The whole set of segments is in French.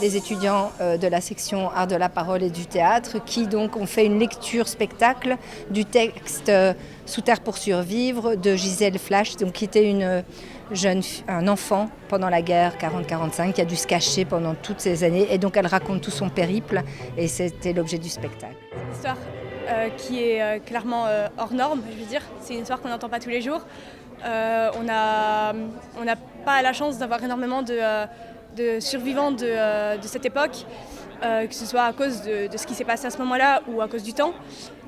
les étudiants de la section Art de la parole et du théâtre qui donc ont fait une lecture spectacle du texte Sous terre pour survivre de Gisèle Flasch, donc qui était un enfant pendant la guerre 40-45 qui a dû se cacher pendant toutes ces années et donc elle raconte tout son périple et c'était l'objet du spectacle. C'est une histoire qui est clairement hors norme, je veux dire. C'est une histoire qu'on n'entend pas tous les jours. On n'a pas la chance d'avoir énormément de survivants de cette époque, que ce soit à cause de ce qui s'est passé à ce moment-là ou à cause du temps.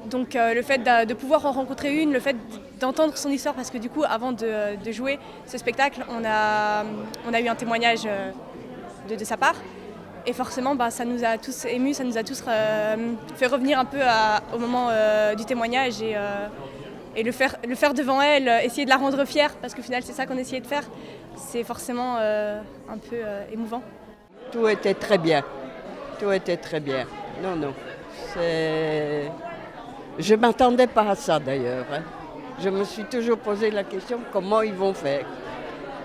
Donc le fait de pouvoir en rencontrer une, le fait d'entendre son histoire, parce que du coup avant de jouer ce spectacle, on a eu un témoignage de sa part. Et forcément, ça nous a tous émus, ça nous a tous fait revenir un peu au moment du témoignage et le faire devant elle, essayer de la rendre fière, parce qu'au final c'est ça qu'on essayait de faire, c'est forcément un peu émouvant. Tout était très bien, tout était très bien. Non, je ne m'attendais pas à ça d'ailleurs. Je me suis toujours posé la question comment ils vont faire.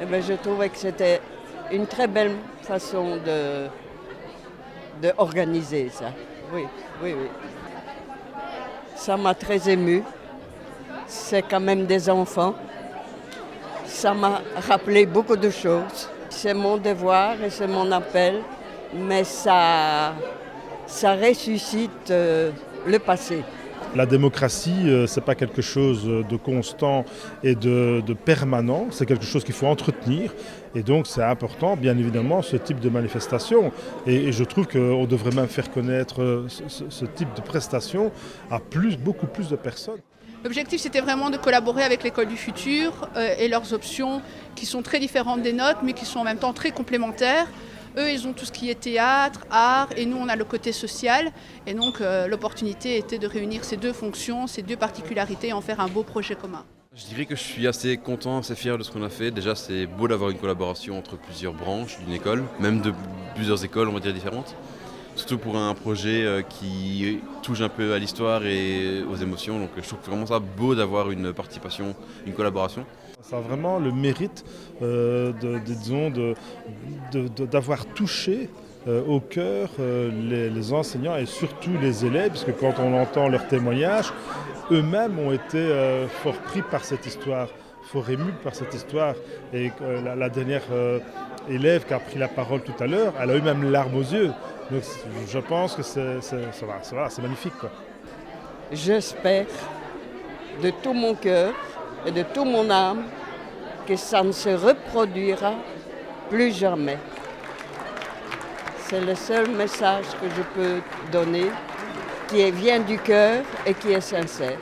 Et bien, je trouvais que c'était une très belle façon de organiser ça. Oui. Ça m'a très émue. C'est quand même des enfants. Ça m'a rappelé beaucoup de choses. C'est mon devoir et c'est mon appel, mais ça ressuscite le passé. La démocratie, ce n'est pas quelque chose de constant et de permanent, c'est quelque chose qu'il faut entretenir. Et donc c'est important, bien évidemment, ce type de manifestation. Et je trouve qu'on devrait même faire connaître ce type de prestation à beaucoup plus de personnes. L'objectif, c'était vraiment de collaborer avec l'École du futur et leurs options qui sont très différentes des nôtres, mais qui sont en même temps très complémentaires. Eux, ils ont tout ce qui est théâtre, art, et nous, on a le côté social. Et donc, l'opportunité était de réunir ces deux fonctions, ces deux particularités et en faire un beau projet commun. Je dirais que je suis assez content, assez fier de ce qu'on a fait. Déjà, c'est beau d'avoir une collaboration entre plusieurs branches d'une école, même de plusieurs écoles, on va dire, différentes. Surtout pour un projet qui touche un peu à l'histoire et aux émotions. Donc, je trouve vraiment ça beau d'avoir une participation, une collaboration. Ça a vraiment le mérite d'avoir touché au cœur les enseignants et surtout les élèves, parce que quand on entend leurs témoignages, eux-mêmes ont été fort pris par cette histoire, fort émus par cette histoire. Et la dernière élève qui a pris la parole tout à l'heure, elle a eu même les larmes aux yeux. Donc je pense que c'est magnifique, quoi. J'espère de tout mon cœur et de toute mon âme que ça ne se reproduira plus jamais. C'est le seul message que je peux donner qui vient du cœur et qui est sincère.